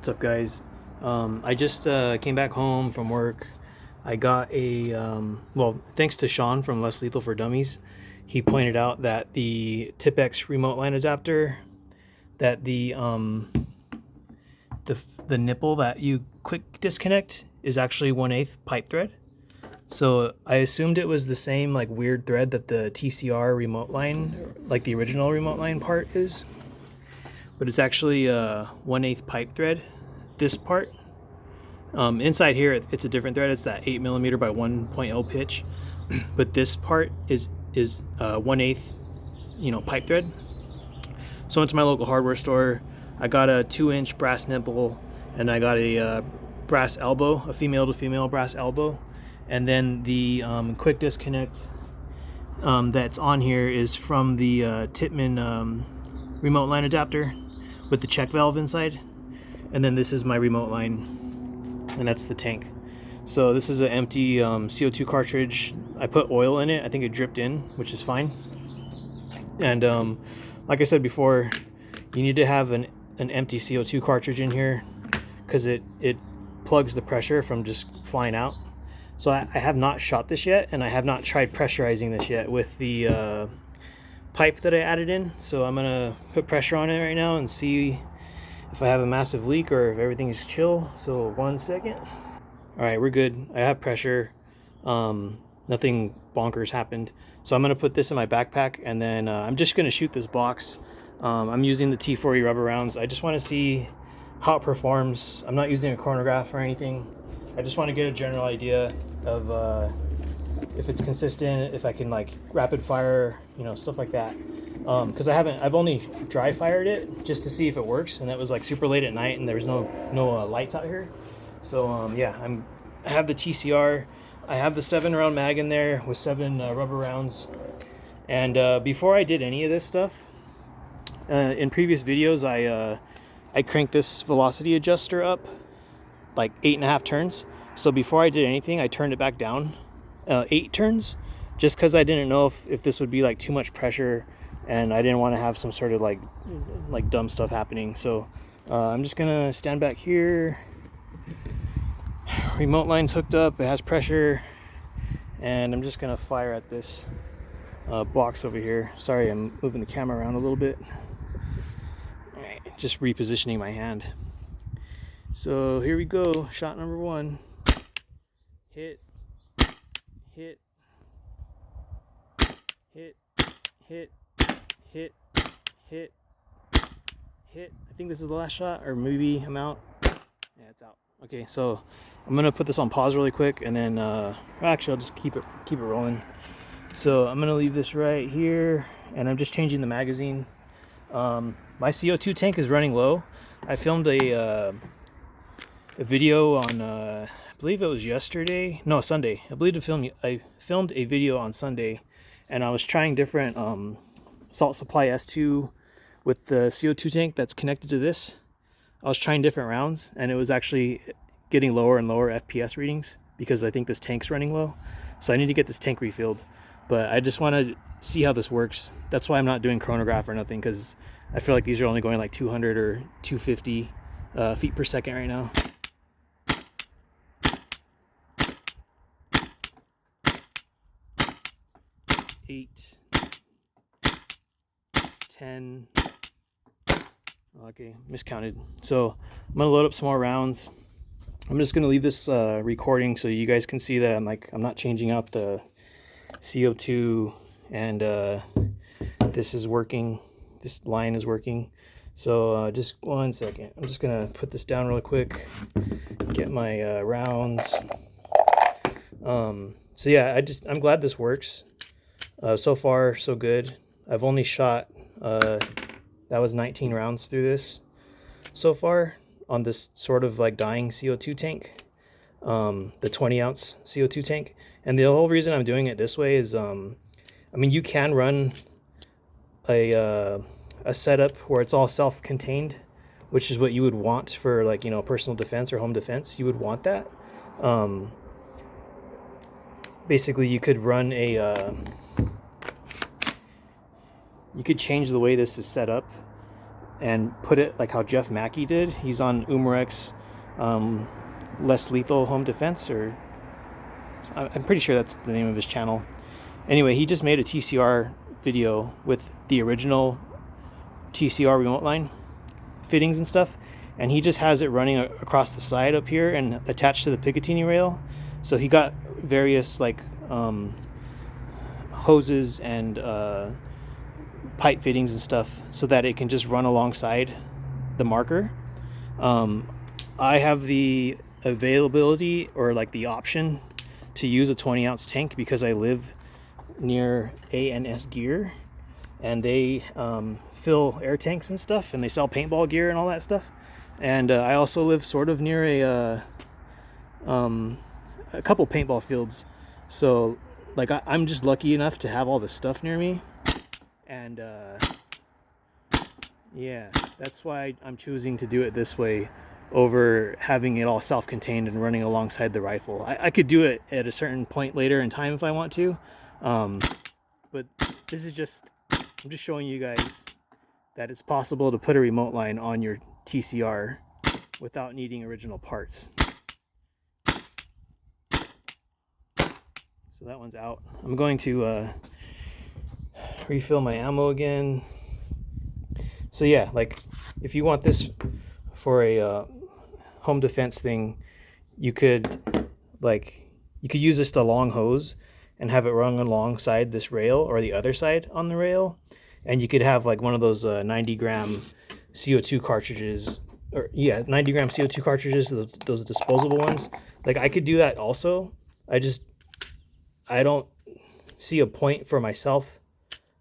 What's up, guys? I just came back home from work. I got a well, thanks to Sean from Less Lethal for Dummies. He pointed out that the TiPX remote line adapter, that the nipple that you quick disconnect is actually 1/8 pipe thread. So I assumed it was the same like weird thread that the TCR remote line, like the original remote line part is, but it's actually 1/8 pipe thread. This part inside here, it's a different thread. It's that 8mm by 1.0 pitch, but this part is 1/8 pipe thread. So I went to my local hardware store. I got a 2-inch brass nipple, and I got a brass elbow, a female to female brass elbow, and then the quick disconnect that's on here is from the Tippmann remote line adapter with the check valve inside. And then this is my remote line, and that's the tank. So this is an empty CO2 cartridge. I put oil in it. I think it dripped in, which is fine. And like I said before, you need to have an empty CO2 cartridge in here because it plugs the pressure from just flying out. So I have not shot this yet, and I have not tried pressurizing this yet with the pipe that I added in. So I'm gonna put pressure on it right now and see if I have a massive leak or if everything's chill. So 1 second. All right, we're good. I have pressure. Nothing bonkers happened. So I'm gonna put this in my backpack, and then I'm just gonna shoot this box. I'm using the T40 rubber rounds. I just want to see how it performs. I'm not using a chronograph or anything. I just want to get a general idea of if it's consistent, if I can like rapid fire, stuff like that. Because I've only dry fired it just to see if it works, and that was like super late at night, and there was no lights out here. So yeah, I have the TCR. I have the 7-round mag in there with 7 rubber rounds. And before I did any of this stuff, in previous videos, I cranked this velocity adjuster up like 8.5 turns. So before I did anything, I turned it back down 8 turns, just because I didn't know if this would be like too much pressure, and I didn't want to have some sort of like dumb stuff happening. So I'm just gonna stand back here. Remote line's hooked up, it has pressure, and I'm just gonna fire at this box over here. Sorry, I'm moving the camera around a little bit. All right, just repositioning my hand. So here we go, shot number 1. Hit, hit, hit, hit, hit, hit, hit. I think this is the last shot, or maybe I'm out. Yeah, it's out. Okay, so I'm gonna put this on pause really quick, and then actually I'll just keep it rolling. So I'm gonna leave this right here, and I'm just changing the magazine. My CO2 tank is running low. I filmed a video on I believe it was Sunday. I filmed a video on Sunday, and I was trying different Salt Supply S2 with the CO2 tank that's connected to this. I was trying different rounds, and it was actually getting lower and lower FPS readings because I think this tank's running low. So I need to get this tank refilled, but I just want to see how this works. That's why I'm not doing chronograph or nothing, because I feel like these are only going like 200 or 250 feet per second right now. Eight, 10. Okay, miscounted. So I'm gonna load up some more rounds. I'm just gonna leave this recording so you guys can see that I'm not changing out the CO2, and this is working. This line is working. So just 1 second. I'm just gonna put this down real quick. Get my rounds. So yeah, I'm glad this works. So far, so good. I've only shot that was 19 rounds through this so far on this sort of like dying CO2 tank, the 20-ounce CO2 tank. And the whole reason I'm doing it this way is, you can run a setup where it's all self-contained, which is what you would want for like, personal defense or home defense. You would want that. Basically, you could run you could change the way this is set up and put it like how Jeff Mackey did. He's on Umarek's Less Lethal Home Defense, or I'm pretty sure that's the name of his channel. Anyway, he just made a TCR video with the original TCR remote line fittings and stuff, and he just has it running across the side up here and attached to the Picatinny rail. So he got various like hoses and pipe fittings and stuff so that it can just run alongside the marker. I have the availability, or like the option, to use a 20-ounce tank because I live near ANS Gear, and they fill air tanks and stuff, and they sell paintball gear and all that stuff. And I also live sort of near a couple paintball fields, so like I'm just lucky enough to have all this stuff near me. And yeah, that's why I'm choosing to do it this way over having it all self-contained and running alongside the rifle. I could do it at a certain point later in time if I want to, but this is just, I'm just showing you guys that it's possible to put a remote line on your TCR without needing original parts. So that one's out. I'm going to refill my ammo again. So yeah, like if you want this for a home defense thing, you could use just a long hose and have it run alongside this rail or the other side on the rail, and you could have like one of those 90-gram CO2 cartridges, or 90-gram CO2 cartridges, those disposable ones. Like I could do that also. I don't see a point for myself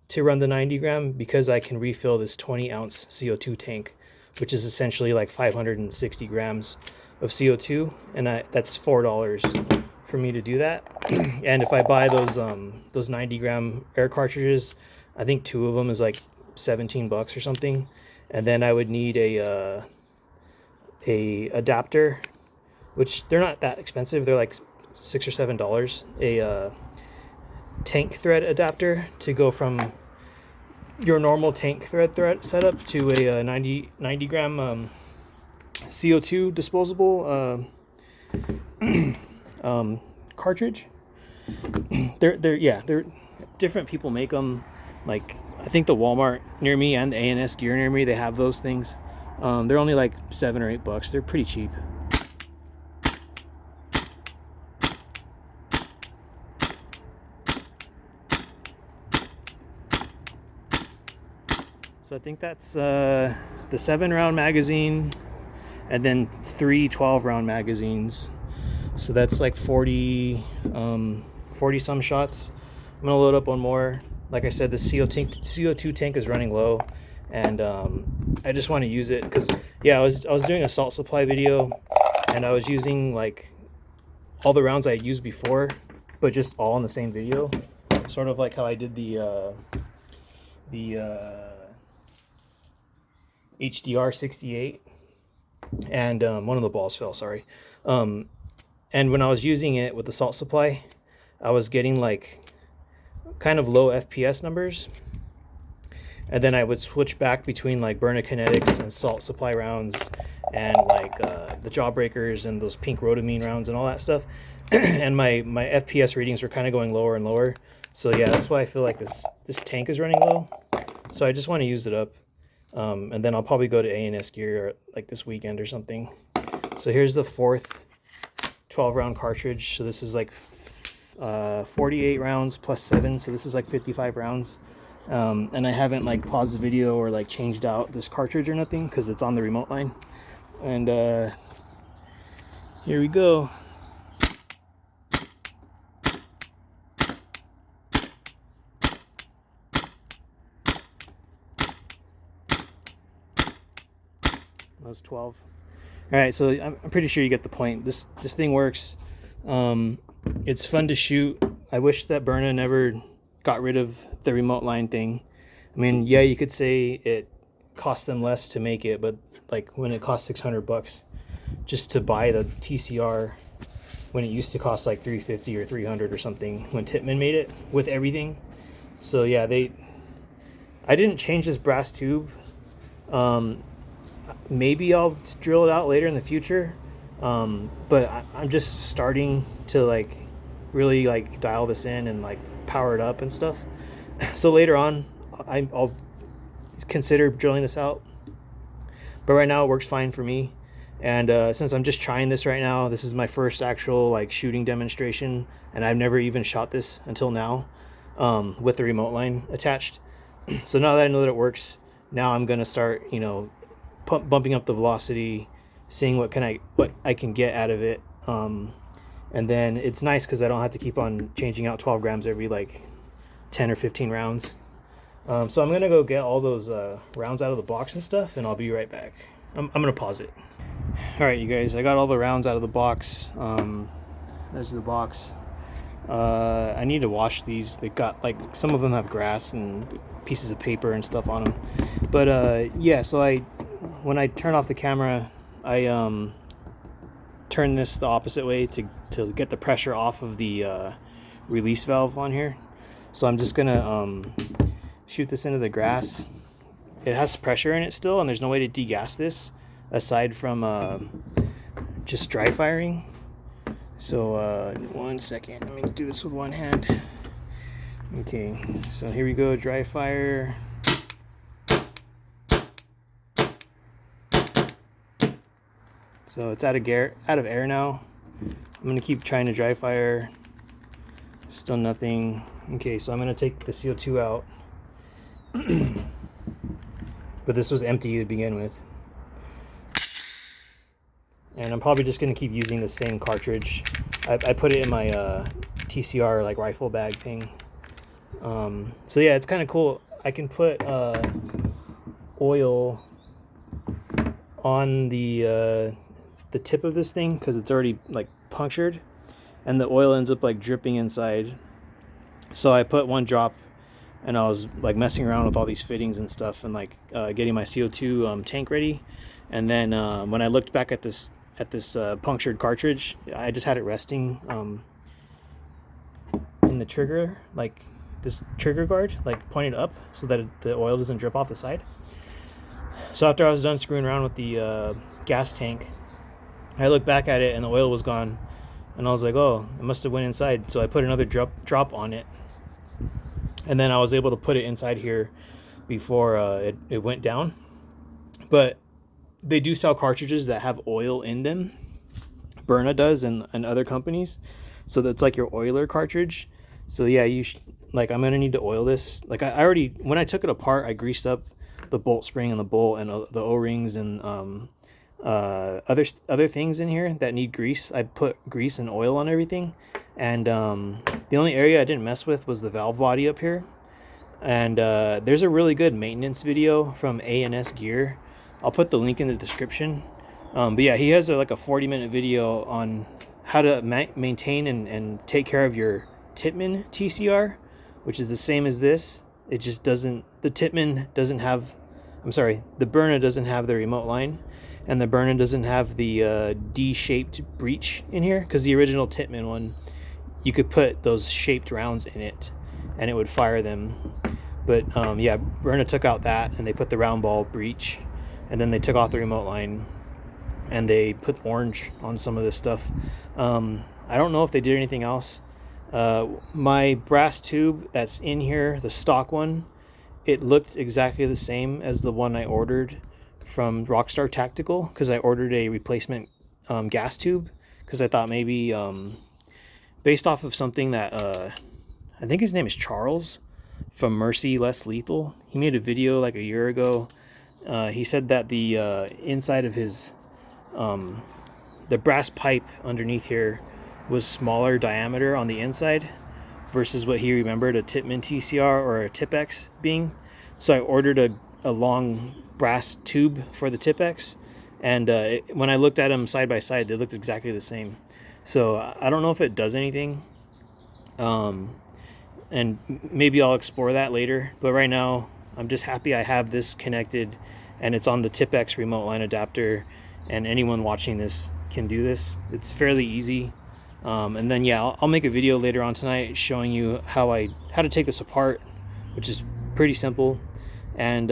to run the 90-gram because I can refill this 20-ounce CO2 tank, which is essentially like 560 grams of CO2, and that's $4 for me to do that. And if I buy those 90-gram air cartridges, I think 2 of them is like $17 or something, and then I would need a adapter, which they're not that expensive. They're like $6 or $7. A tank thread adapter to go from your normal tank thread setup to a 90-gram CO2 disposable cartridge. They're different. People make them. Like I think the Walmart near me and the ANS Gear near me, they have those things. They're only like $7 or $8. They're pretty cheap. So I think that's the 7-round magazine, and then 3 12-round magazines. So that's like 40 some shots. I'm gonna load up one more. Like I said, the CO2 tank is running low, and I just want to use it because I was doing a salt supply video, and I was using like all the rounds I had used before, but just all in the same video, sort of like how I did the HDR 68, and one of the balls fell, sorry. And when I was using it with the salt supply, I was getting like kind of low FPS numbers, and then I would switch back between like Byrna Kinetics and salt supply rounds, and like the Jawbreakers and those pink Rotamine rounds and all that stuff. And my FPS readings were kind of going lower and lower. So yeah, that's why I feel like this tank is running low. So I just want to use it up. And then I'll probably go to ANS Gear like this weekend or something. So here's the 4th 12-round cartridge. So this is like 48 rounds plus 7. So this is like 55 rounds. And I haven't like paused the video or like changed out this cartridge or nothing because it's on the remote line. And here we go. That was 12. All right, so I'm pretty sure you get the point. This thing works. It's fun to shoot. I wish that Byrna never got rid of the remote line thing. I mean, yeah, you could say it cost them less to make it, but like when it cost $600 just to buy the TCR, when it used to cost like $350 or $300 or something when Tippmann made it with everything. So yeah, I didn't change this brass tube Maybe I'll drill it out later in the future, but I'm just starting to like really like dial this in and like power it up and stuff. So later on, I'll consider drilling this out. But right now it works fine for me. And since I'm just trying this right now, this is my first actual like shooting demonstration, and I've never even shot this until now with the remote line attached. So now that I know that it works, now I'm gonna start, you know, bumping up the velocity, seeing what I can get out of it. And then it's nice because I don't have to keep on changing out 12 grams every like 10 or 15 rounds. So I'm gonna go get all those rounds out of the box and stuff, and I'll be right back. I'm gonna pause it. All right, you guys, I got all the rounds out of the box. There's the box. I need to wash these. They got like, some of them have grass and pieces of paper and stuff on them. But yeah, so when I turn off the camera, I turn this the opposite way to get the pressure off of the release valve on here. So I'm just gonna shoot this into the grass. It has pressure in it still, and there's no way to degas this aside from just dry firing. So 1 second, let me do this with one hand. Okay, so here we go, dry fire. So it's out of air now. I'm gonna keep trying to dry fire. Still nothing. Okay, so I'm gonna take the CO2 out. But this was empty to begin with. And I'm probably just gonna keep using the same cartridge. I put it in my TCR like rifle bag thing. So yeah, it's kind of cool. I can put oil on the tip of this thing because it's already like punctured, and the oil ends up like dripping inside. So I put one drop, and I was like messing around with all these fittings and stuff, and like getting my CO2 tank ready. And then when I looked back at this punctured cartridge, I just had it resting in the trigger, like this trigger guard, like pointed up so that the oil doesn't drip off the side. So after I was done screwing around with the gas tank, I looked back at it and the oil was gone, and I was like, oh, it must have went inside. So I put another drop on it, and then I was able to put it inside here before it went down. But they do sell cartridges that have oil in them. Byrna does, and other companies. So that's like your oiler cartridge. So yeah, like I'm gonna need to oil this. Like I already, when I took it apart, I greased up the bolt spring and the bolt and the O-rings and other things in here that need grease. I put grease and oil on everything, and the only area I didn't mess with was the valve body up here. And there's a really good maintenance video from A&S Gear. I'll put the link in the description. But yeah, he has like a 40-minute video on how to maintain and take care of your Tippmann TCR, which is the same as this. It just doesn't, the Tippmann doesn't have, I'm sorry, the Byrna doesn't have the remote line, and the Byrna doesn't have the D-shaped breech in here, because the original Tippmann one, you could put those shaped rounds in it and it would fire them. But yeah, Byrna took out that, and they put the round ball breech, and then they took off the remote line, and they put orange on some of this stuff. I don't know if they did anything else. My brass tube that's in here, the stock one, it looked exactly the same as the one I ordered from Rockstar Tactical, because I ordered a replacement gas tube, because I thought maybe based off of something that I think his name is Charles from Mercy Less Lethal. He made a video like a year ago. He said that the inside of his the brass pipe underneath here was smaller diameter on the inside versus what he remembered a Tippmann TCR or a TiPX being. So I ordered a long brass tube for the TiPX, and when I looked at them side by side, they looked exactly the same. So I don't know if it does anything, and maybe I'll explore that later. But right now, I'm just happy I have this connected, and it's on the TiPX remote line adapter, and anyone watching this can do this. It's fairly easy. And then yeah, I'll make a video later on tonight showing you how to take this apart, which is pretty simple. And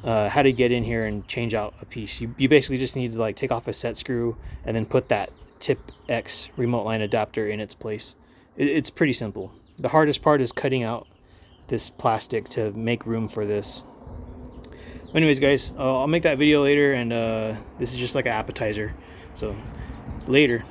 how to get in here and change out a piece. You basically just need to like take off a set screw and then put that TiPX remote line adapter in its place. It's pretty simple. The hardest part is cutting out this plastic to make room for this. Anyways, guys, I'll make that video later, and this is just like an appetizer. So later.